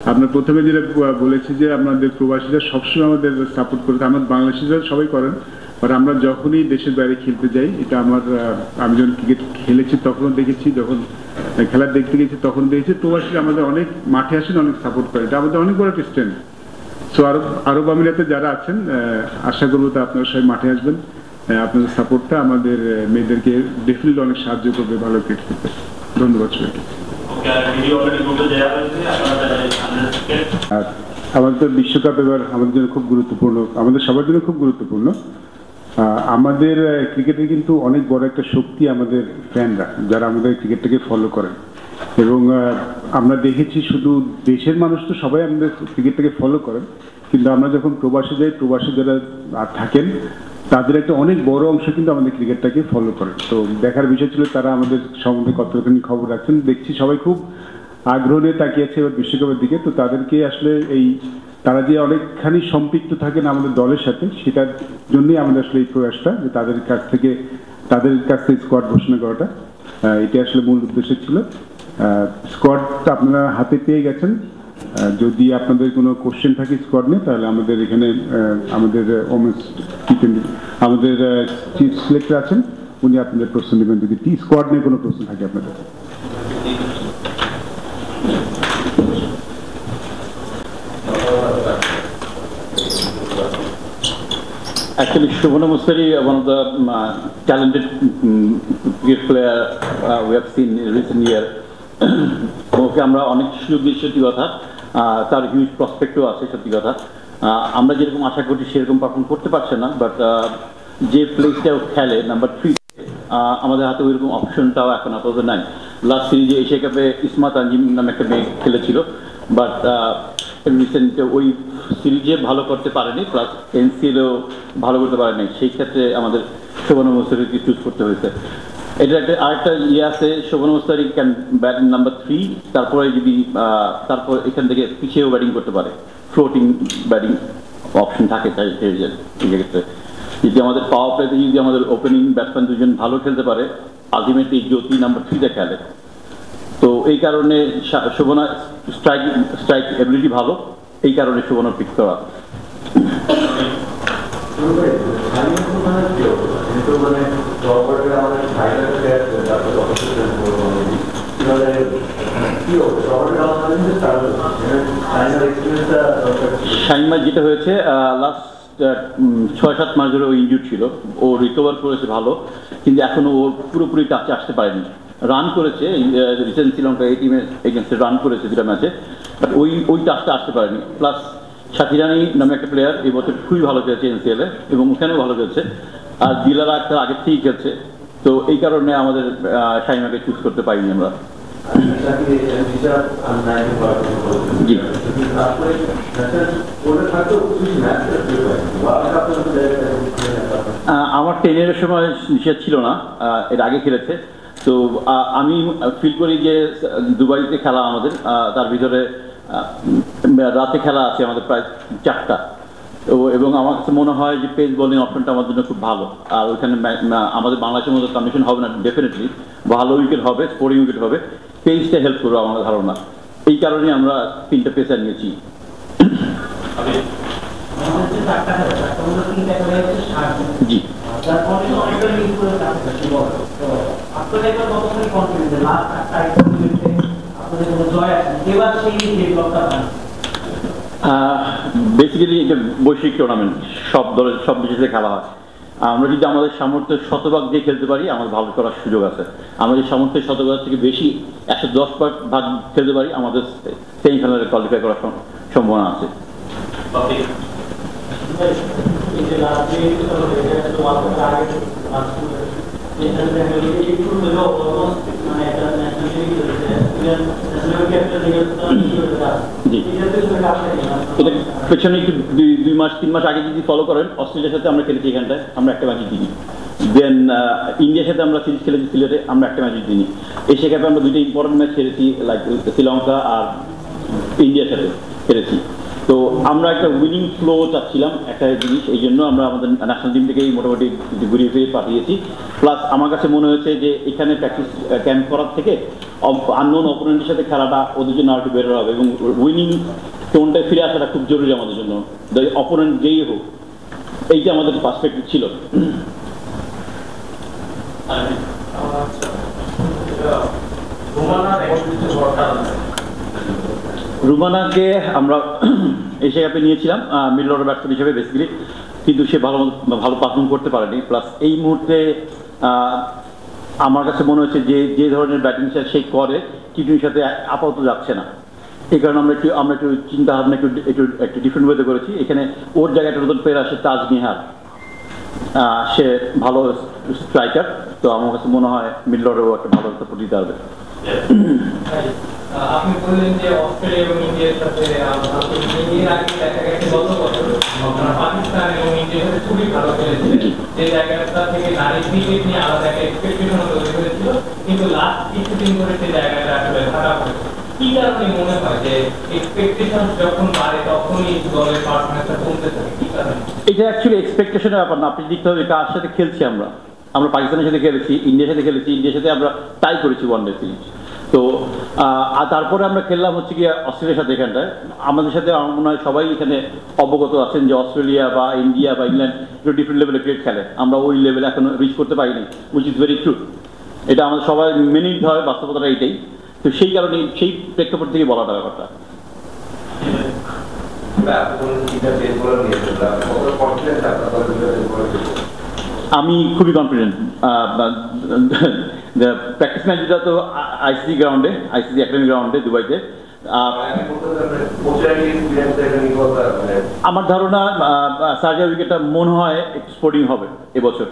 আপনার প্রথমে যেটা বলেছি যে আপনাদের প্রবাসীরা সবসময় আমাদের সাপোর্ট করে, আমাদের বাংলাদেশিরা সবাই করেন, বাট আমরা যখনই দেশের বাইরে খেলতে যাই, এটা আমার আমি যখন ক্রিকেট খেলেছি তখনও দেখেছি, যখন খেলা দেখতে গেছি তখন দেখেছি প্রবাসীরা আমাদের অনেক মাঠে আসেন, অনেক সাপোর্ট করে। এটা আমাদের অনেক বড় একটা স্ট্রেংথ। সো আরব আমিরাতে যারা আছেন আশা করবো তো আপনারা সবাই মাঠে আসবেন। আপনাদের সাপোর্টটা আমাদের মেয়েদেরকে ডেফিনেটলি অনেক সাহায্য করবে ভালো ক্রিকেট খেলতে। ধন্যবাদ সবাইকে। আমাদের বিশ্বকাপ এবার আমাদের জন্য খুব গুরুত্বপূর্ণ, আমাদের সবার জন্য খুব গুরুত্বপূর্ণ। আমাদের ক্রিকেটের কিন্তু অনেক বড় একটা শক্তি আমাদের ফ্যানরা, যারা আমাদের ক্রিকেটটাকে ফলো করেন। এবং আমরা দেখেছি শুধু দেশের মানুষ তো সবাই আমাদের ক্রিকেটটাকে ফলো করেন, কিন্তু আমরা যখন প্রবাসে যাই, প্রবাসী যারা থাকেন তাদের একটা অনেক বড় অংশ কিন্তু আমাদের ক্রিকেটটাকে ফলো করেন। তো দেখার বিষয় ছিল তারা আমাদের সম্বন্ধে কতখানি খবর রাখছেন। দেখছি সবাই খুব আগ্রহ নিয়ে তাকিয়েছে এবার বিশ্বকাপের দিকে। তো তাদেরকে আসলে তারা যে অনেকখানি সম্পৃক্ত থাকেন আমাদের দলের সাথে, সেটার জন্যই আমাদের আসলে এই প্রয়াসটা, যে তাদের কাছ থেকে স্কোয়াড ঘোষণা করাটা, এটা আসলে মূল উদ্দেশ্য ছিল। স্কোয়াডটা আপনারা হাতে পেয়ে গেছেন। যদি আপনাদের কোনো কোশ্চেন থাকে স্কোয়াড নিয়ে, তাহলে আমাদের এখানে আমাদের আমাদের চিফ সিলেক্টর আছেন, উনি আপনাদের প্রশ্ন নেবেন যদি স্কোয়াড নিয়ে কোনো প্রশ্ন থাকে আপনাদের। Actually, Shubhana Mustari, one of the talented cricket player we have seen in recent year. ওকে আমরা অনেক সুযোগ দিয়েছি, সত্যি কথা। তার হিউজ প্রসপেক্টও আছে, সত্যি কথা। আমরা যেরকম আশা করি সেরকম পারফর্ম করতে পারছে না, বাট যে প্লেসটা খেলে নাম্বার 3, আমাদের হাতে ওইরকম অপশনটাও এখন আপাতত নাই। লাস্ট সিরিজে এশিয়া কাপে ইসমা তানজিম নামে একটা মেয়ে খেলেছিল, বাট রিসেন্ট ওই সিরিজে ভালো করতে পারেনি, প্লাস এনসিএলেও ভালো করতে পারেনি। সেই ক্ষেত্রে আমাদের শোভনা মুস্তারিকে চুজ করতে হয়েছে। এটা একটা আরেকটা আছে, শোভনা মুস্তারি ক্যান ব্যাট নাম্বার 3, তারপরে যদি তারপর এখান থেকে পিছিয়েও ব্যাটিং করতে পারে, ফ্লোটিং ব্যাটিং অপশন থাকে সেক্ষেত্রে। যদি আমাদের পাওয়ার প্লেতে যদি আমাদের ওপেনিং ব্যাটসম্যান দুজন ভালো খেলতে পারে, আলটিমেটলি জ্যোতি নাম্বার 3-তে খেলে। তো এই কারণে শোভনা স্ট্রাইক এবিলিটি ভালো, এই কারণে শোভনা পিক করা। শাইমা যেটা হয়েছে লাস্ট 6-7 মাস ধরে ও ইনজুর ছিল, ও রিকভার করেছে ভালো, কিন্তু এখনো ও পুরোপুরি টাচে আসতে পারেনি। রান করেছে রিসেন্ট শ্রীলঙ্কা এই টিমের এগেন্সটে, রান করেছে 2টা ম্যাচে, বাট ওই টাচটা আসতে পারেনি। প্লাস সাথী রানী নামে একটা প্লেয়ার এই বছর খুবই ভালো খেলেছে এনসিএলে, এবং ওখানেও ভালো খেলছে, আর দিলারা একটা আগে থেকেই খেলছে। তো এই কারণে আমাদের শাইমাকে চুজ করতে পারিনি আমরা। জি, আমার 10-এর সময় নিষেধ ছিল না, এর আগে খেলেছে। তো আমি ফিল করি যে দুবাইতে খেলা আমাদের, তার ভিতরে রাতে খেলা আছে আমাদের প্রায় 4টা, এবং আমার কাছে মনে হয় যে পেস বোলিং অপশনটা আমার জন্য খুব ভালো। আর ওইখানে আমাদের বাংলাদেশের মতো কন্ডিশন হবে না, ডেফিনেটলি ভালো উইকেট হবে, স্কোরিং উইকেট হবে, পেসটা হেল্প করবে আমার ধারণা। এই কারণেই আমরা 3টা পেসার নিয়েছি। জি, বেসিক্যালি এটা বৈশ্বিক টুর্নামেন্ট, সব দলের সব দেশে খেলা হয়। আমরা যদি আমাদের সামর্থ্য শতভাগ দিয়ে খেলতে পারি, আমাদের ভালো করার সুযোগ আছে। আমাদের সামর্থ্যের শতভাগ থেকে বেশি 110% খেলতে পারি, আমাদের সেমিফাইনালে কোয়ালিফাই করার সম্ভাবনা আছে। এটা পেছনে একটু 2-3 মাস আগে যদি ফলো করেন, অস্ট্রেলিয়ার সাথে আমরা খেলেছি, এখানটায় আমরা একটা ম্যাচ জিতিনি। দেন ইন্ডিয়ার সাথে আমরা সিরিজ খেলেছি সিলেটে, আমরা একটা ম্যাচ জিতিনি। এশিয়া কাপে আমরা 2টা ইম্পর্টেন্ট ম্যাচ খেলেছি, লাইক শ্রীলঙ্কা আর ইন্ডিয়ার সাথে খেলেছি। তো আমরা একটা উইনিং ফ্লো চাচ্ছিলাম একটা জিনিস, এই জন্য আমরা আমাদের ন্যাশনাল টিম থেকেই মোটামুটি ঘুরিয়ে ফিরে পাঠিয়েছি। প্লাস আমার কাছে মনে হয়েছে যে এখানে প্র্যাকটিস ক্যাম্প করার থেকে আননোন অপোনেন্টের সাথে খেলাটা ওদের জন্য আর একটু বেটার হবে, এবং উইনিং টোনটায় ফিরে আসাটা খুব জরুরি আমাদের জন্য, অপোনেন্ট যেই হোক। এইটা আমাদের পার্সপেক্টিভ ছিল। রুমানাকে আমরা এশিয়া কাপে নিয়েছিলাম মিডল অর্ডার ব্যাটসম্যান হিসেবে বেসিক্যালি, কিন্তু সে ভালো পারফর্ম করতে পারেনি। প্লাস এই মুহূর্তে আমার কাছে মনে হচ্ছে যে ধরনের ব্যাটিং সে করে টি-টোয়েন্টির সাথে আপাতত যাচ্ছে না। এই কারণে আমরা একটু চিন্তা ভাবনা একটু ডিফারেন্ট ওয়েতে করেছি। এখানে ওর জায়গায় একটা নতুন প্লেয়ার আসে তাজ নিহার, সে ভালো স্ট্রাইকার, তো আমার কাছে মনে হয় মিডল অর্ডারও একটা ভালো সাপোর্ট দিতে হবে। আপনি বললেন যে অস্ট্রেলিয়া এবং ইন্ডিয়ার সাথে পাকিস্তান এবং ইন্ডিয়ার সাথে খুবই ভালো খেলেছে, যে জায়গাটা থেকে নারী ক্রিকেট নিয়ে আলাদা একটা এক্সপেকটেশন তৈরি হয়েছিল, কিন্তু লাস্ট কিছুদিন ধরে সেই জায়গাটা আসলে খারাপ হয়েছে। কি কারণে মনে হয় যে এক্সপেকটেশন যখন বাড়ে তখনই দলের পারফরম্যান্সটা কমতে থাকে, কি কারণে? এটা অ্যাকচুয়ালি এক্সপেকটেশনের ব্যাপার না, আপনি দেখতে হবে কার সাথে খেলছি। আমরা পাকিস্তানের সাথে খেলেছি, ইন্ডিয়ার সাথে খেলেছি, ইন্ডিয়ার সাথে আমরা টাই করেছি ওয়ানডে সিরিজ। তো আর তারপরে আমরা খেললাম হচ্ছে গিয়ে অস্ট্রেলিয়ার সাথে। এখানটায় আমাদের সাথে আমার মনে হয় সবাই এখানে অবগত আছেন যে অস্ট্রেলিয়া বা ইন্ডিয়া বা ইংল্যান্ড একটু ডিফারেন্ট লেভেলে ক্রিকেট খেলে, আমরা ওই লেভেলে এখনো রিচ করতে পারিনি, উইচ ইজ ভেরি ট্রু। এটা আমাদের সবাই মেনে নিতে হবে, বাস্তবতাটা এইটাই। তো সেই কারণে সেই প্রেক্ষাপট থেকে বলাটা ব্যাপারটা। আমি খুবই কনফিডেন্ট। প্র্যাকটিস ম্যাচটা তো আইসিসি গ্রাউন্ডে, আইসিসি একাডেমি গ্রাউন্ডে দুবাইতে। আমার ধারণা সার্জারি উইকেটটা মনে হয় একটু স্পোর্টিং হবে এবছর।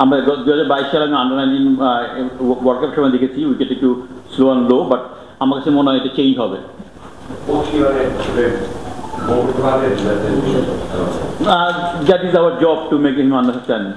আমরা 2022 সালে আমি আন্ডার-19 ওয়ার্ল্ড কাপ সময় দেখেছি উইকেট একটু স্লো অ্যান্ড লো, বাট আমার কাছে মনে হয় এটা চেঞ্জ হবে। That is our job to make him understand.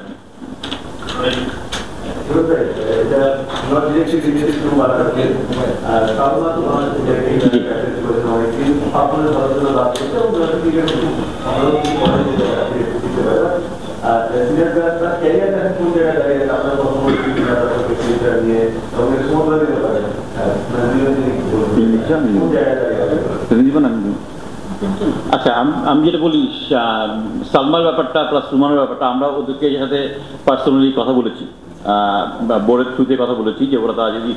আচ্ছা, আমি যেটা বলি সালমার ব্যাপারটা প্লাস রুমানের ব্যাপারটা, আমরা ওদেরকে সাথে পার্সোনালি কথা বলেছি, বোর্ডের থ্রুতে কথা বলেছি যে ওরা তারা যদি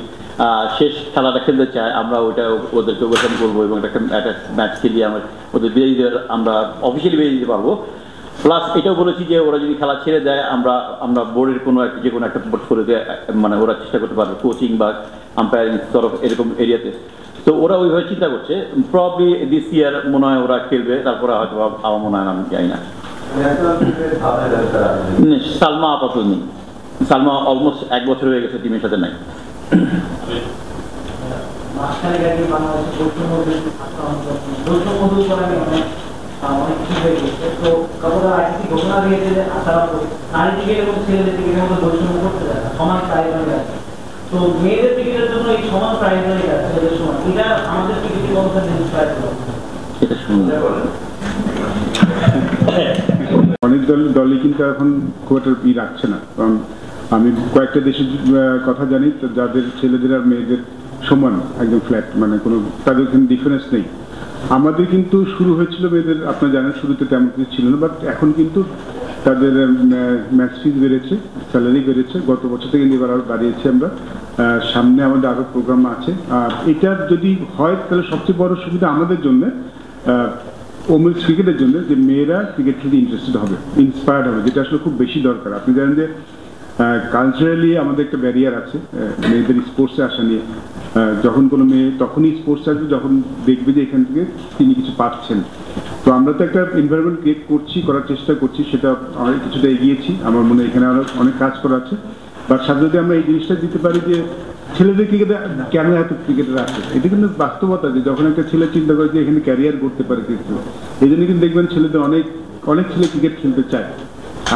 শেষ খেলাটা খেলতে চায় আমরা ওইটা ওদেরকে ওয়েলকাম করবো এবং একটা ম্যাচ খেলিয়ে ওদের বিদায় দিতে আমরা অফিসিয়ালি বিদায় দিতে পারবো। প্লাস এটাও বলেছি যে ওরা যদি খেলা ছেড়ে দেয় আমরা বোর্ডের যে কোনো একটা পোর্টফোলিওতে মানে ওরা চেষ্টা করতে পারবে কোচিং বা আম্পায়ারিং তরফ এরকম এরিয়াতে। তো ওরা ওইভাবে চিন্তা করছে, প্রবাবলি দিস ইয়ার মনে হয় ওরা খেলবে, তারপরে হয়তো আমার মনে হয় আমি জানি না। সালমা আপাতত নেই, সালমা অলমোস্ট 1 বছর হয়ে গেছে টিমের সাথে নাই। তো মেয়েদের ক্রিকেটের জন্য এই সমান প্রাইজ হয়ে যাচ্ছে ছেলেদের সমান, এটা আমাদের ক্রিকেটের অবস্থা ইন্সপায়ার করে। অনেক দলই কিন্তু এখন খুব একটা রাখছে না, কারণ আমি কয়েকটা দেশের কথা জানি যাদের ছেলেদের আর মেয়েদের সমান একদম ফ্ল্যাট, মানে কোনো তাদের কিন্তু ডিফারেন্স নেই। আমাদের কিন্তু শুরু হয়েছিল মেয়েদের, আপনারা জানেন শুরুতে তেমন কিছু ছিল না, বাট এখন কিন্তু তাদের ম্যাচ ফিজ বেড়েছে, স্যালারি বেড়েছে, গত বছর থেকে এবার আরও বাড়িয়েছি আমরা। সামনে আমাদের আরও প্রোগ্রাম আছে। আর এটা যদি হয় তাহলে সবচেয়ে বড় সুবিধা আমাদের জন্য, ওমেন্স ক্রিকেটের জন্য, যে মেয়েরা ক্রিকেট খেলতে ইন্টারেস্টেড হবে, ইন্সপায়ার্ড হবে, যেটা আসলে খুব বেশি দরকার। আপনি জানেন যে কালচারালি আমাদের একটা ব্যারিয়ার আছে মেয়েদের স্পোর্টসে আসা নিয়ে। যখন কোনো মেয়ে তখনই স্পোর্টস আসবে যখন দেখবে যে এখান থেকে তিনি কিছু পাচ্ছেন। তো আমরা তো একটা এনভায়রনমেন্ট ক্রিয়েট করার চেষ্টা করছি, সেটা অনেক কিছুটা এগিয়েছি। আমার মনে হয় এখানে আরও অনেক কাজ করা আছে, বাট সাথে যদি আমরা এই জিনিসটা দিতে পারি যে ছেলেদের ক্রিকেটে কেন এত ক্রিকেটার আছে, এটা কিন্তু বাস্তবতা যে যখন একটা ছেলে চিন্তা করে যে এখানে ক্যারিয়ার করতে পারে ক্রিকেট, এই জন্য কিন্তু দেখবেন ছেলেদের অনেক ছেলে ক্রিকেট খেলতে চায়।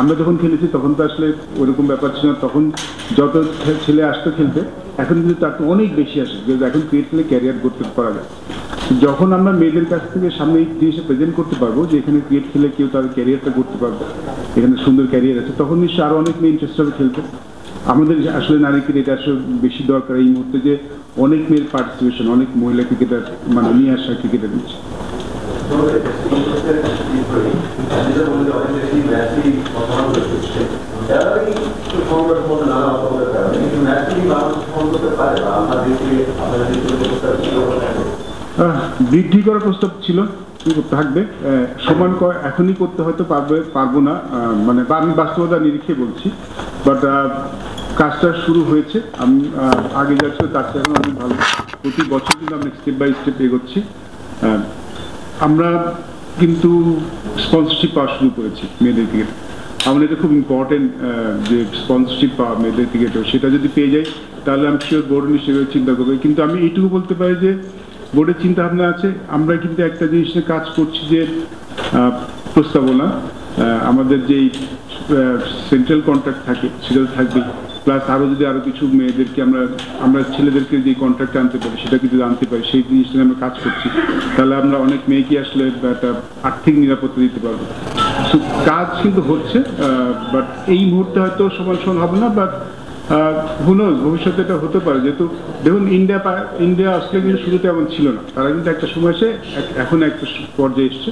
আমরা যখন খেলেছি তখন তো আসলে ওরকম ব্যাপার ছিল না, তখন যত ছেলে আসতো খেলতে, এখন কিন্তু তার তো অনেক বেশি আসে, এখন ক্রিকেট খেলে ক্যারিয়ার করতে পারা যায়। যখন আমরা মেয়েদের কাছ থেকে সামনে এই জিনিসটা প্রেজেন্ট করতে পারবো যে এখানে ক্রিকেট খেলে কেউ তার ক্যারিয়ারটা করতে পারবে, এখানে সুন্দর ক্যারিয়ার আছে, তখন নিশ্চয়ই আরো অনেক মেয়ে ইন্টারেস্ট হবে খেলতে। আমাদের আসলে নারী ক্রিকেট এটা আসলে বেশি দরকার এই মুহূর্তে, যে অনেক মেয়ের পার্টিসিপেশন, অনেক মহিলা ক্রিকেটার মানে নিয়ে আসা ক্রিকেটার নিচ্ছে। বৃদ্ধি করার প্রস্তাব ছিল, থাকবে, সমান এখনই করতে হয়তো পারবো না, মানে আমি বাস্তবতা নিরিখে বলছি, বাট কাজটা শুরু হয়েছে। আমি আগে যাচ্ছি তার চেয়ে এখন অনেক ভালো, প্রতি বছর কিন্তু আমরা স্টেপ বাই স্টেপ এগোচ্ছি। আমরা কিন্তু স্পন্সরশিপ পাওয়া শুরু করেছি মেয়েদের ক্রিকেট। আমাদের এটা খুব ইম্পর্টেন্ট যে স্পন্সরশিপ পাওয়া মেয়েদের ক্রিকেটে, সেটা যদি পেয়ে যাই তাহলে আমি শিওর বোর্ড হিসেবে চিন্তা করবো। কিন্তু আমি এইটুকু বলতে পারি যে বোর্ডের চিন্তা ভাবনা আছে, আমরা কিন্তু একটা জিনিস নিয়ে কাজ করছি যে প্রস্তাবনা, আমাদের যেই সেন্ট্রাল কন্ট্রাক্ট থাকে সেটা থাকবে, প্লাস আরো যদি আরো কিছু মেয়েদেরকে আমরা ছেলেদেরকে যে কন্ট্রাক্ট আনতে পারি সেটা কিন্তু আনতে পারি, সেই জিনিসটা আমরা কাজ করছি, তাহলে আমরা অনেক মেয়েকে আসলে একটা আর্থিক নিরাপত্তা দিতে পারবো। কাজ কিন্তু হচ্ছে, বাট এই মুহূর্তে হয়তো সমান সমান হবে না, বাট হুনোজ ভবিষ্যতে এটা হতে পারে। যেহেতু দেখুন ইন্ডিয়া অস্ট্রেলিয়া কিন্তু শুরুতে এমন ছিল না, তারা কিন্তু একটা সময় এসে এখন একটা পর্যায়ে এসছে।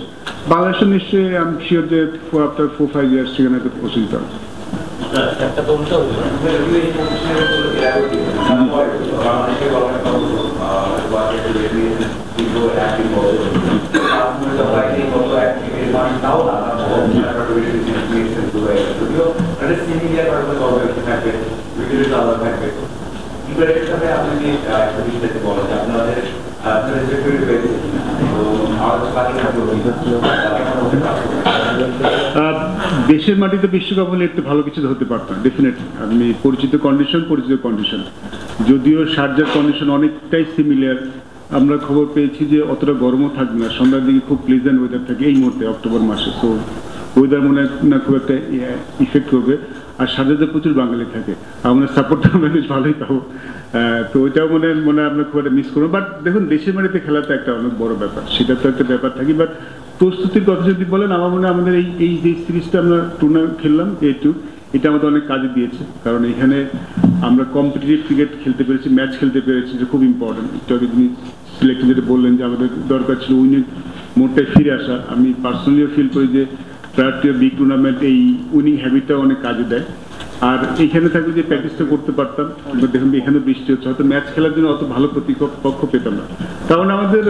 বাংলাদেশের নিশ্চয়ই আমি শিওর যে আফটার 4-5 ইয়ার্স সেখানে একটা পৌঁছে দিতে হবে। দেশের মাটিতে বিশ্বকাপ হলে একটু ভালো কিছু হতে পারতাম ডেফিনেটলি। আমি পরিচিত কন্ডিশন, যদিও শারজার কন্ডিশন অনেকটাই সিমিলার, আমরা খবর পেয়েছি যে অতটা গরমও থাকবে না, সন্ধ্যার দিকে খুব প্লেজেন্ট ওয়েদার থাকে এই মুহূর্তে অক্টোবর মাসে, তো ওয়েদার মনে না খুব একটা ইফেক্ট করবে। আর শারজাতে প্রচুর বাঙালি থাকে, আমাদের সাপোর্টটা আমরা বেশ ভালোই পাবো, তো ওইটাও মনে আমরা খুব একটা মিস করবো। বাট দেখুন দেশের মাটিতে খেলাটা একটা অনেক বড় ব্যাপার, সেটা তো একটা ব্যাপার থাকে। বাট প্রস্তুতির কথা যদি বলেন, আমার মনে হয় আমাদের এই যে সিরিজটা আমরা টুর্নামেন্ট খেললাম A2, এটা আমাদের অনেক কাজে দিয়েছে, কারণ এখানে আমরা কম্পিটিটিভ ক্রিকেট খেলতে পেরেছি, ম্যাচ খেলতে পেরেছি, যেটা খুব ইম্পর্টেন্ট। একটু আগে তিনি সিলেক্টর যেটা বললেন যে আমাদের দরকার ছিল উইনিং মোডটায় ফিরে আসা, আমি পার্সোনালিও ফিল করি যে প্রায়োরিটি বিগ টুর্নামেন্ট এই উইনিং হ্যাবিটটা অনেক কাজে দেয়। আর এইখানে থাকলে যে প্র্যাকটিসটা করতে পারতাম, দেখুন এখানে বৃষ্টি হচ্ছে, হয়তো ম্যাচ খেলার জন্য অত ভালো প্রতিপক্ষ পেতাম না, কারণ আমাদের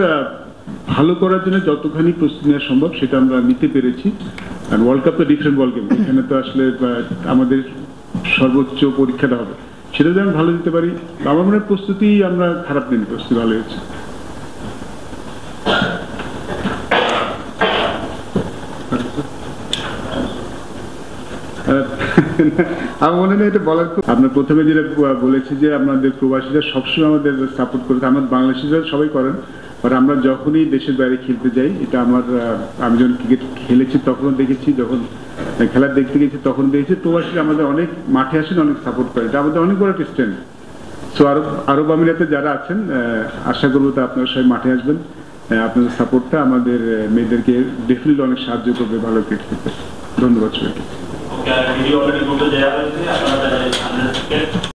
ভালো করার জন্য যতখানি প্রস্তুতি নেওয়া সম্ভব সেটা আমরা নিতে পেরেছি। আর ওয়ার্ল্ড কাপ তো ডিফারেন্ট বল গেম, এখানে তো আসলে আমাদের সর্বোচ্চ পরীক্ষাটা হবে, সেটা যদি আমি ভালো দিতে পারি, আমার মনে হয় প্রস্তুতি আমরা খারাপ নেই, প্রস্তুতি ভালো হয়েছে। আমার মনে হয় এটা বলার, আপনার প্রথমে যেটা বলেছি যে আপনাদের প্রবাসীরা সবসময় আমাদের সাপোর্ট করে, আমাদের বাংলাদেশিরা সবাই করেন, বাট আমরা যখনই দেশের বাইরে খেলতে যাই, এটা আমি যখন ক্রিকেট খেলেছি তখনও দেখেছি, যখন খেলা দেখতে গেছি তখন দেখেছি প্রবাসীরা আমাদের অনেক মাঠে আসেন, অনেক সাপোর্ট করে, এটা আমাদের অনেক বড় একটা স্ট্রেংথ। সো আরব আমিরাতে যারা আছেন, আশা করবো তো আপনারা সবাই মাঠে আসবেন, আপনাদের সাপোর্টটা আমাদের মেয়েদেরকে ডেফিনেটলি অনেক সাহায্য করবে ভালো ক্রিকেট খেলতে। ধন্যবাদ সবাইকে।